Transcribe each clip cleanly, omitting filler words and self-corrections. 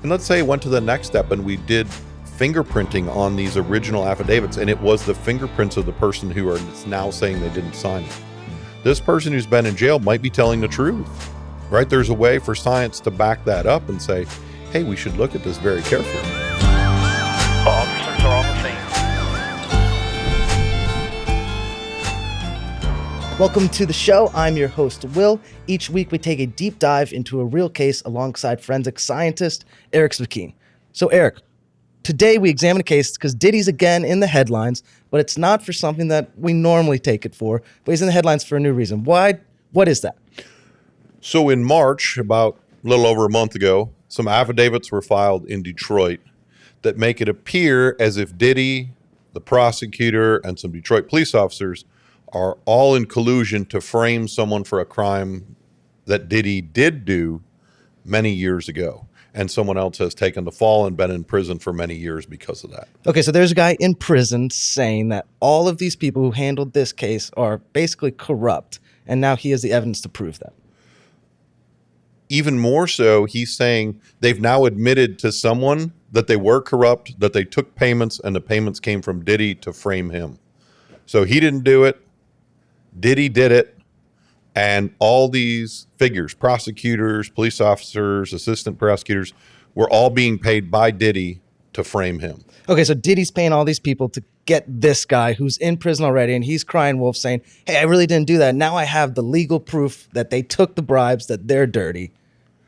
And let's say it went to the next step and we did fingerprinting on these original affidavits, and it was the fingerprints of the person who are now saying they didn't sign it. This person who's been in jail might be telling the truth, right? There's a way for science to back that up and say, hey, we should look at this very carefully. Officers are on the scene. Welcome to the show. I'm your host, Will. Each week we take a deep dive into a real case alongside forensic scientist Eric Spakeen. So Eric, today we examine a case because Diddy's again in the headlines, but it's not for something that we normally take it for, but he's in the headlines for a new reason. Why? What is that? So in March, about a little over a month ago, some affidavits were filed in Detroit that make it appear as if Diddy, the prosecutor, and some Detroit police officers are all in collusion to frame someone for a crime that Diddy did do many years ago. And someone else has taken the fall and been in prison for many years because of that. Okay, so there's a guy in prison saying that all of these people who handled this case are basically corrupt, and now he has the evidence to prove that. Even more so, he's saying they've now admitted to someone that they were corrupt, that they took payments, and the payments came from Diddy to frame him. So he didn't do it. Diddy did it. And all these figures, prosecutors, police officers, assistant prosecutors, were all being paid by Diddy to frame him. Okay, so Diddy's paying all these people to get this guy who's in prison already, and he's crying wolf saying, hey, I really didn't do that. Now I have the legal proof that they took the bribes, that they're dirty.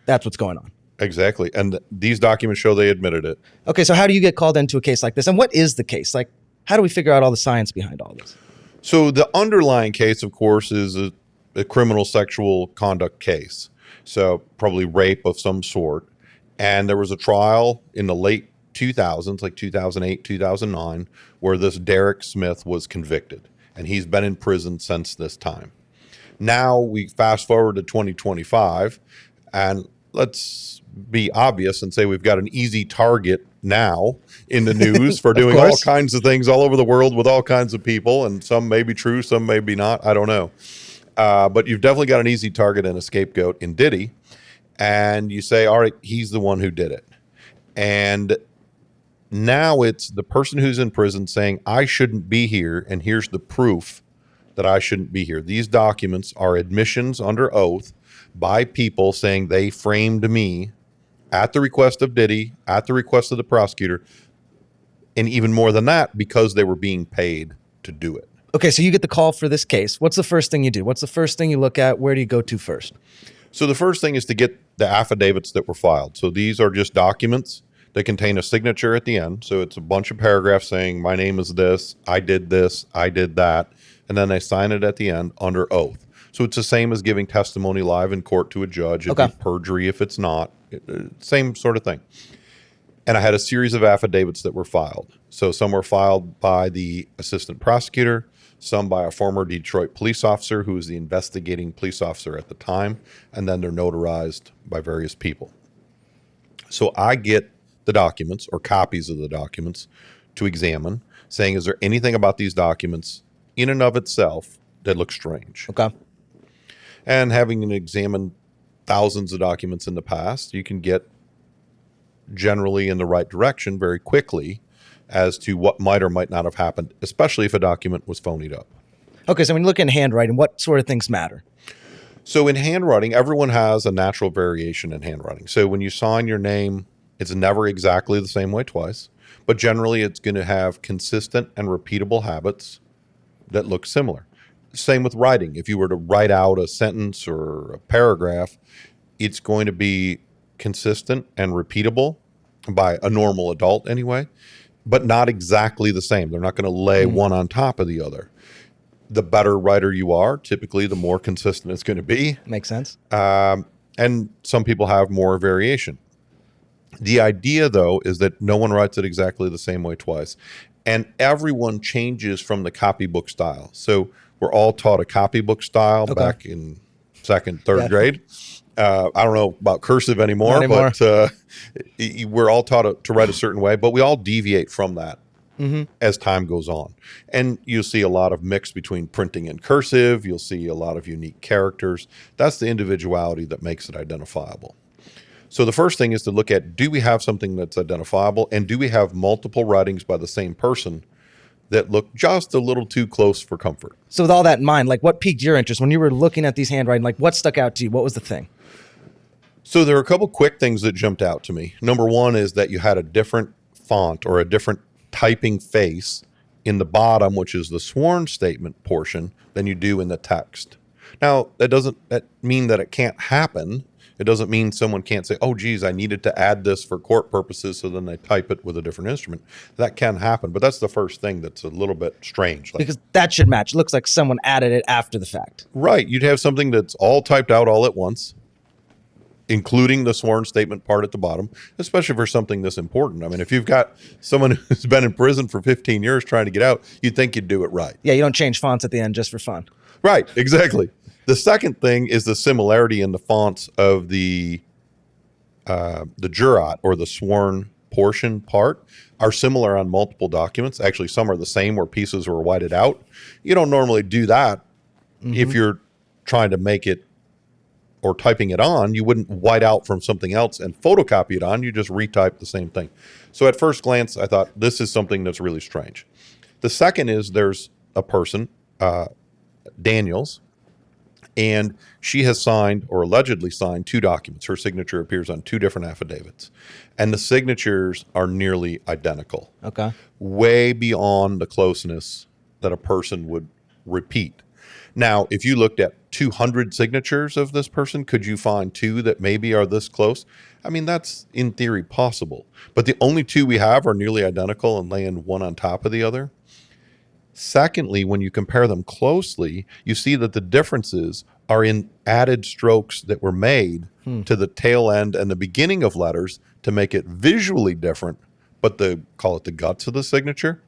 That's what's going on. Exactly. And these documents show they admitted it. Okay, so how do you get called into a case like this? And what is the case? Like, how do we figure out all the science behind all this? So the underlying case, of course, is a criminal sexual conduct case. So probably rape of some sort. And there was a trial in the late 2000s, like 2008, 2009, where this Derek Smith was convicted. And he's been in prison since this time. Now we fast forward to 2025, and let's be obvious and say we've got an easy target now in the news for doing all kinds of things all over the world with all kinds of people. And some may be true, some may be not. I don't know. But you've definitely got an easy target and a scapegoat in Diddy. And you say, all right, he's the one who did it. And now it's the person who's in prison saying, I shouldn't be here. And here's the proof that I shouldn't be here. These documents are admissions under oath by people saying they framed me at the request of Diddy, at the request of the prosecutor. And even more than that, because they were being paid to do it. Okay, so you get the call for this case. What's the first thing you do? What's the first thing you look at? Where do you go to first? So the first thing is to get the affidavits that were filed. So these are just documents that contain a signature at the end. So it's a bunch of paragraphs saying, my name is this, I did that. And then they sign it at the end under oath. So it's the same as giving testimony live in court to a judge. It'd be perjury if it's not. Same sort of thing. And I had a series of affidavits that were filed. So some were filed by the assistant prosecutor, some by a former Detroit police officer who was the investigating police officer at the time, and then they're notarized by various people. So I get the documents or copies of the documents to examine, saying, is there anything about these documents in and of itself that looks strange? Okay. And having examined thousands of documents in the past, you can get generally in the right direction very quickly as to what might or might not have happened, especially if a document was phonied up. Okay, so when you look in handwriting, what sort of things matter? So in handwriting, everyone has a natural variation in handwriting. So when you sign your name, it's never exactly the same way twice, but generally it's going to have consistent and repeatable habits that look similar. Same with writing. If you were to write out a sentence or a paragraph, it's going to be consistent and repeatable by a normal adult anyway, but not exactly the same. They're not going to lay one on top of the other. The better writer you are, typically the more consistent it's going to be. Makes sense. And some people have more variation. The idea, though, is that no one writes it exactly the same way twice. And everyone changes from the copybook style. So we're all taught a copybook style back in second, third grade. I don't know about cursive anymore. But we're all taught to write a certain way, but we all deviate from that as time goes on. And you'll see a lot of mix between printing and cursive. You'll see a lot of unique characters. That's the individuality that makes it identifiable. So the first thing is to look at, do we have something that's identifiable, and do we have multiple writings by the same person that look just a little too close for comfort? So with all that in mind, like what piqued your interest when you were looking at these handwriting? Like what stuck out to you? What was the thing? So there are a couple quick things that jumped out to me. Number one is that you had a different font or a different typing face in the bottom, which is the sworn statement portion, than you do in the text. Now, that doesn't mean that it can't happen. It doesn't mean someone can't say, oh, geez, I needed to add this for court purposes, so then they type it with a different instrument. That can happen, but that's the first thing that's a little bit strange. Like, Because that should match. It looks like someone added it after the fact. right, you'd have something that's all typed out all at once, including the sworn statement part at the bottom, especially for something this important. I mean, if you've got someone who's been in prison for 15 years trying to get out, you'd think you'd do it right. Yeah, you don't change fonts at the end just for fun. Right, exactly. The second thing is the similarity in the fonts of the jurat, or the sworn portion part, are similar on multiple documents. Actually, some are the same where pieces were whited out. You don't normally do that if you're trying to make it or typing it on. You wouldn't white out from something else and photocopy it on. You just retype the same thing. So at first glance, I thought this is something that's really strange. The second is there's a person, Daniels, and she has signed or allegedly signed 2 documents. Her signature appears on 2 different affidavits, and the signatures are nearly identical. Okay. Way beyond the closeness that a person would repeat. Now, if you looked at 200 signatures of this person, could you find 2 that maybe are this close? I mean, that's in theory possible, but the only 2 we have are nearly identical and laying one on top of the other. Secondly, when you compare them closely, you see that the differences are in added strokes that were made to the tail end and the beginning of letters to make it visually different, but call it the guts of the signature,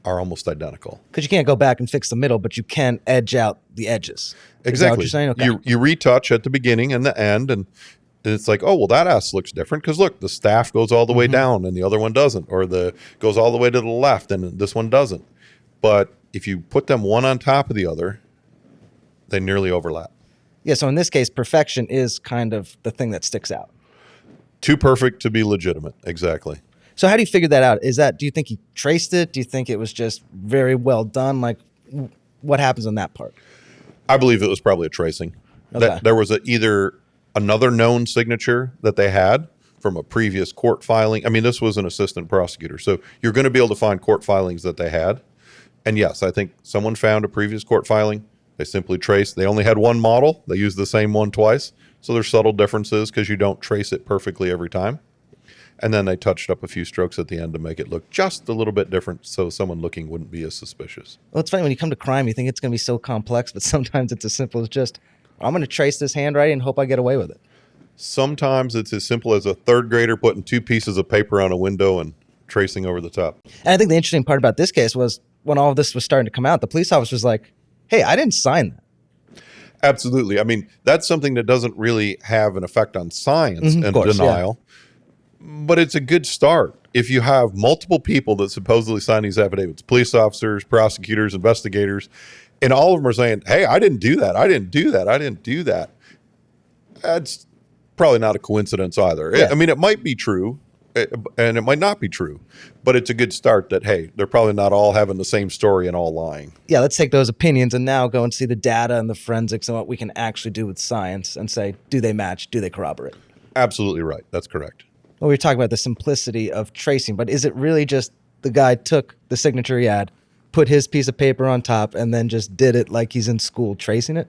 are almost identical. Because you can't go back and fix the middle, but you can edge out the edges. Is that what Exactly. you're saying? Okay. You retouch at the beginning and the end, and it's like, oh, well, that S looks different because look, the staff goes all the way down and the other one doesn't, or goes all the way to the left and this one doesn't. But if you put them one on top of the other, they nearly overlap. Yeah, so in this case, perfection is kind of the thing that sticks out. Too perfect to be legitimate. Exactly. So how do you figure that out? Do you think he traced it? Do you think it was just very well done? Like, what happens on that part? I believe it was probably a tracing. Okay. That there was either another known signature that they had from a previous court filing. I mean, this was an assistant prosecutor, so you're going to be able to find court filings that they had. And yes, I think someone found a previous court filing. They simply traced. They only had one model. They used the same one twice. So there's subtle differences because you don't trace it perfectly every time. And then they touched up a few strokes at the end to make it look just a little bit different so someone looking wouldn't be as suspicious. Well, it's funny when you come to crime, you think it's going to be so complex, but sometimes it's as simple as just, I'm going to trace this handwriting and hope I get away with it. Sometimes it's as simple as a third grader putting 2 pieces of paper on a window and tracing over the top. And I think the interesting part about this case was when all of this was starting to come out, the police officer was like, hey, I didn't sign that. Absolutely. I mean, that's something that doesn't really have an effect on science and course, denial, but it's a good start. If you have multiple people that supposedly sign these affidavits, police officers, prosecutors, investigators, and all of them are saying, hey, I didn't do that. I didn't do that. I didn't do that. That's probably not a coincidence either. Yeah. I mean, it might be true and it might not be true, but it's a good start that, hey, they're probably not all having the same story and all lying. Yeah, let's take those opinions and now go and see the data and the forensics and what we can actually do with science and say, do they match? Do they corroborate? Absolutely right. That's correct. Well, we were talking about the simplicity of tracing, but is it really just the guy took the signature he had, put his piece of paper on top, and then just did it like he's in school tracing it?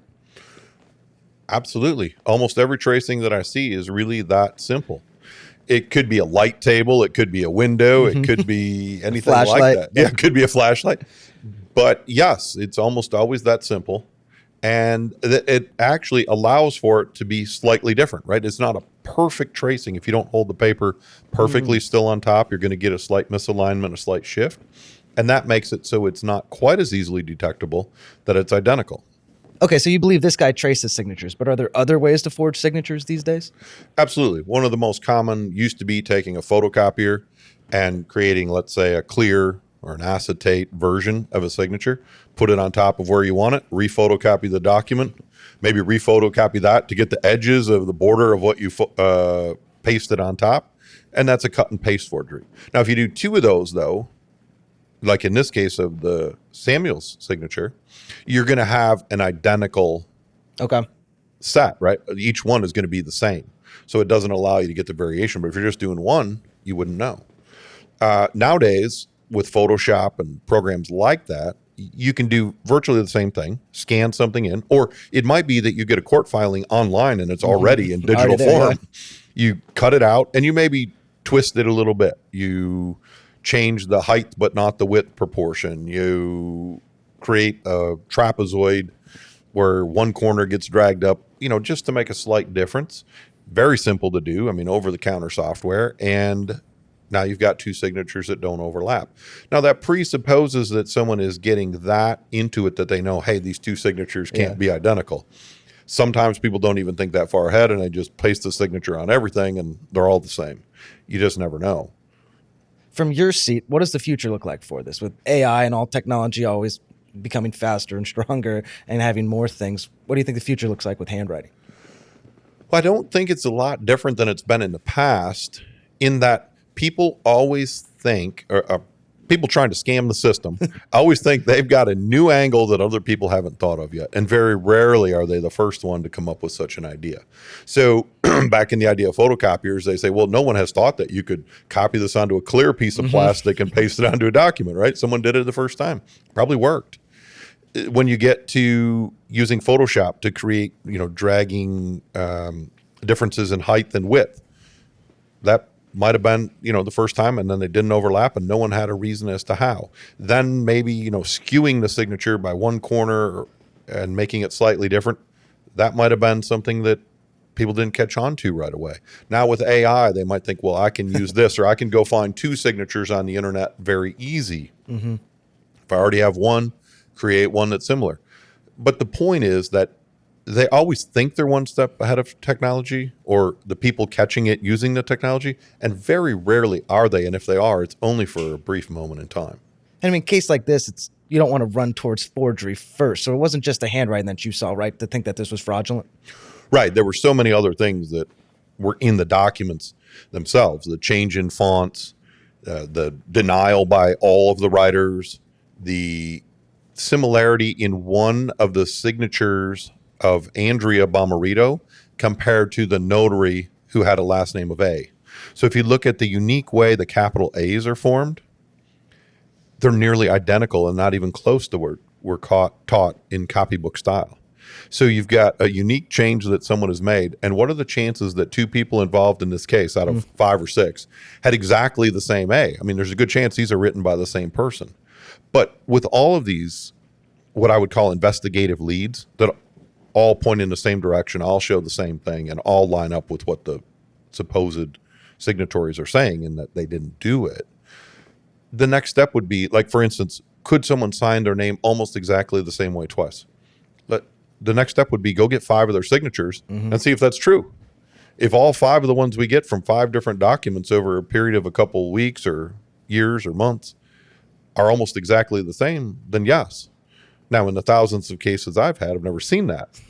Absolutely. Almost every tracing that I see is really that simple. It could be a light table. It could be a window. It could be anything like that. Yeah, it could be a flashlight. But yes, it's almost always that simple. And it actually allows for it to be slightly different, right? It's not a perfect tracing. If you don't hold the paper perfectly still on top, you're going to get a slight misalignment, a slight shift. And that makes it so it's not quite as easily detectable that it's identical. Okay, so you believe this guy traces signatures, but are there other ways to forge signatures these days? Absolutely. One of the most common used to be taking a photocopier and creating, let's say, a clear or an acetate version of a signature, put it on top of where you want it, rephotocopy the document, maybe rephotocopy that to get the edges of the border of what you pasted on top, and that's a cut and paste forgery. Now, if you do two of those, though, like in this case of the Samuel's signature, you're going to have an identical Okay. set, right? Each one is going to be the same. So it doesn't allow you to get the variation. But if you're just doing one, you wouldn't know. Nowadays, with Photoshop and programs like that, you can do virtually the same thing, scan something in, or it might be that you get a court filing online and it's already in digital Already there, form. You cut it out and you maybe twist it a little bit. You change the height but not the width proportion. You create a trapezoid where one corner gets dragged up, just to make a slight difference. Very simple to do. I mean, over-the-counter software, and now you've got two signatures that don't overlap. Now, that presupposes that someone is getting that into it, that they know, hey, these two signatures can't be identical. Sometimes people don't even think that far ahead, and they just paste the signature on everything, and they're all the same. You just never know. From your seat, what does the future look like for this? With AI and all technology always becoming faster and stronger and having more things, what do you think the future looks like with handwriting? Well, I don't think it's a lot different than it's been in the past, in that people always think, or people trying to scam the system, always think they've got a new angle that other people haven't thought of yet. And very rarely are they the first one to come up with such an idea. So back in the idea of photocopiers, they say, well, no one has thought that you could copy this onto a clear piece of plastic and paste it onto a document, right? Someone did it the first time. Probably worked. When you get to using Photoshop to create, dragging differences in height and width, that might have been, the first time, and then they didn't overlap and no one had a reason as to how. Then maybe, skewing the signature by one corner and making it slightly different, that might have been something that people didn't catch on to right away. Now with AI, they might think, well, I can use this, or I can go find two signatures on the internet very easy. If I already have one, create one that's similar. But the point is that they always think they're one step ahead of technology, or the people catching it using the technology, and very rarely are they. And if they are, it's only for a brief moment in time. And I mean, case like this, you don't want to run towards forgery first. So it wasn't just the handwriting that you saw, right, to think that this was fraudulent? Right. There were so many other things that were in the documents themselves. The change in fonts, the denial by all of the writers, the similarity in one of the signatures of Andrea Bomarito compared to the notary who had a last name of A. So if you look at the unique way the capital A's are formed, they're nearly identical and not even close to what were taught in copybook style. So you've got a unique change that someone has made. And what are the chances that two people involved in this case out of 5 or 6 had exactly the same A? I mean, there's a good chance these are written by the same person. But with all of these, what I would call investigative leads that all point in the same direction, all show the same thing, and all line up with what the supposed signatories are saying, and that they didn't do it. The next step would be, like, for instance, could someone sign their name almost exactly the same way twice? But the next step would be go get 5 of their signatures and see if that's true. If all 5 of the ones we get from 5 different documents over a period of a couple of weeks or years or months are almost exactly the same, then yes. Now, in the thousands of cases I've had, I've never seen that.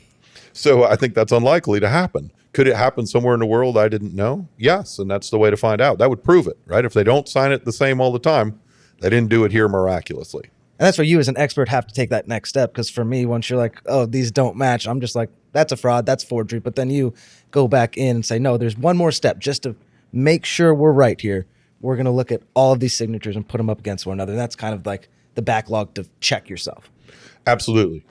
So I think that's unlikely to happen. Could it happen somewhere in the world I didn't know? Yes, and that's the way to find out. That would prove it, right? If they don't sign it the same all the time, they didn't do it here miraculously. And that's where you as an expert have to take that next step. Because for me, once you're like, oh, these don't match, I'm just like, that's a fraud, that's forgery. But then you go back in and say, no, there's one more step just to make sure we're right here. We're going to look at all of these signatures and put them up against one another. And that's kind of like the backlog to check yourself. Absolutely.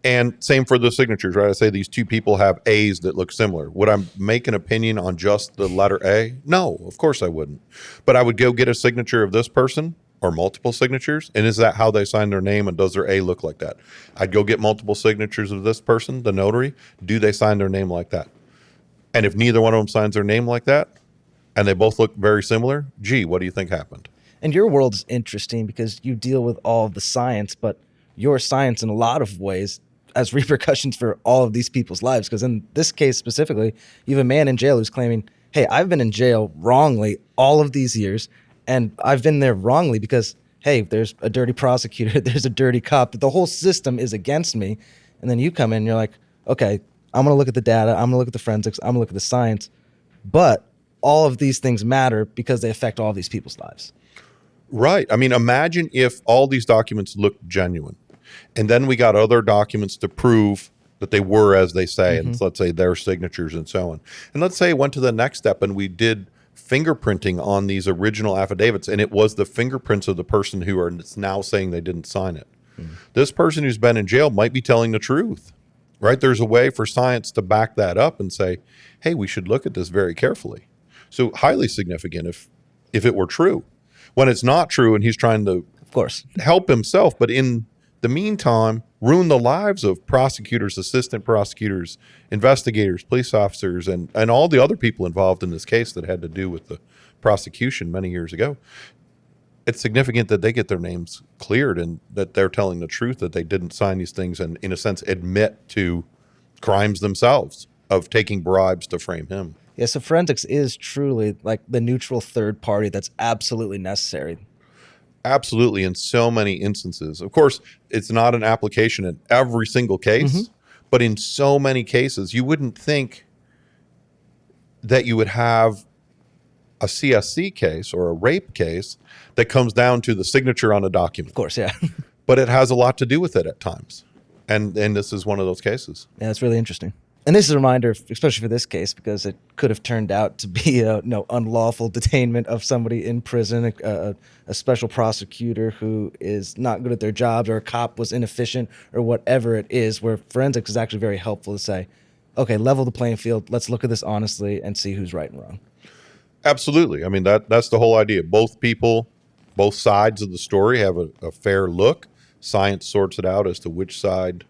And same for the signatures, right? I say these two people have A's that look similar. Would I make an opinion on just the letter A? No, of course I wouldn't. But I would go get a signature of this person or multiple signatures. And is that how they sign their name? And does their A look like that? I'd go get multiple signatures of this person, the notary. Do they sign their name like that? And if neither one of them signs their name like that, and they both look very similar, gee, what do you think happened? And your world is interesting because you deal with all of the science, but your science in a lot of ways has repercussions for all of these people's lives. Because in this case specifically, you have a man in jail who's claiming, hey, I've been in jail wrongly all of these years, and I've been there wrongly because, hey, there's a dirty prosecutor, there's a dirty cop, the whole system is against me. And then you come in and you're like, okay, I'm going to look at the data, I'm going to look at the forensics, I'm going to look at the science, but all of these things matter because they affect all of these people's lives. Right. I mean, imagine if all these documents looked genuine, and then we got other documents to prove that they were as they say, and let's say their signatures and so on. And let's say it went to the next step and we did fingerprinting on these original affidavits, and it was the fingerprints of the person who are now saying they didn't sign it. This person who's been in jail might be telling the truth, right? There's a way for science to back that up and say, hey, we should look at this very carefully. So highly significant if it were true. When it's not true and he's trying to, Of course. help himself, but in the meantime, ruin the lives of prosecutors, assistant prosecutors, investigators, police officers, and all the other people involved in this case that had to do with the prosecution many years ago. It's significant that they get their names cleared and that they're telling the truth, that they didn't sign these things and, in a sense, admit to crimes themselves of taking bribes to frame him. Yeah, so forensics is truly like the neutral third party that's absolutely necessary. Absolutely, in so many instances. Of course, it's not an application in every single case, but in so many cases, you wouldn't think that you would have a CSC case or a rape case that comes down to the signature on a document. Of course, yeah. But it has a lot to do with it at times. And this is one of those cases. Yeah, it's really interesting. And this is a reminder, especially for this case, because it could have turned out to be a unlawful detainment of somebody in prison, a special prosecutor who is not good at their jobs, or a cop was inefficient, or whatever it is, where forensics is actually very helpful to say, okay, level the playing field. Let's look at this honestly and see who's right and wrong. Absolutely. I mean, that's the whole idea. Both people, both sides of the story have a fair look. Science sorts it out as to which side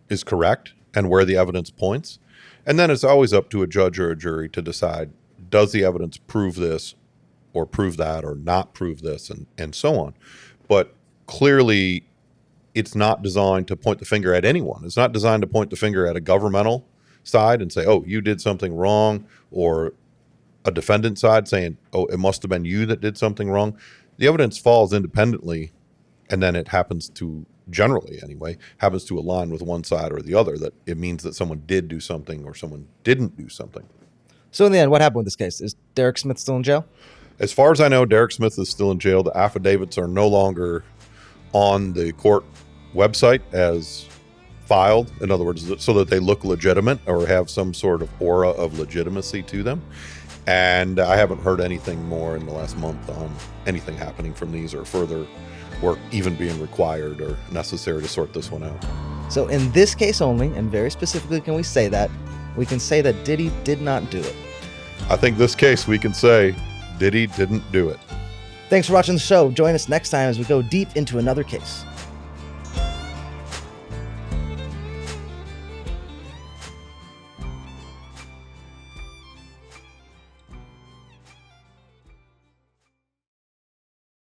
is correct and where the evidence points. And then it's always up to a judge or a jury to decide, does the evidence prove this or prove that or not prove this, and so on. But clearly, it's not designed to point the finger at anyone. It's not designed to point the finger at a governmental side and say, oh, you did something wrong, or a defendant side saying, oh, it must have been you that did something wrong. The evidence falls independently, and then it happens to, generally anyway, happens to align with one side or the other, that it means that someone did do something or someone didn't do something. So in the end, what happened with this case? Is Derek Smith still in jail? As far as I know, Derek Smith is still in jail. The affidavits are no longer on the court website as filed, in other words, so that they look legitimate or have some sort of aura of legitimacy to them. And I haven't heard anything more in the last month on anything happening from these or further work even being required or necessary to sort this one out. So in this case only, and very specifically can we say that, we can say that Diddy did not do it. I think this case we can say Diddy didn't do it. Thanks for watching the show. Join us next time as we go deep into another case.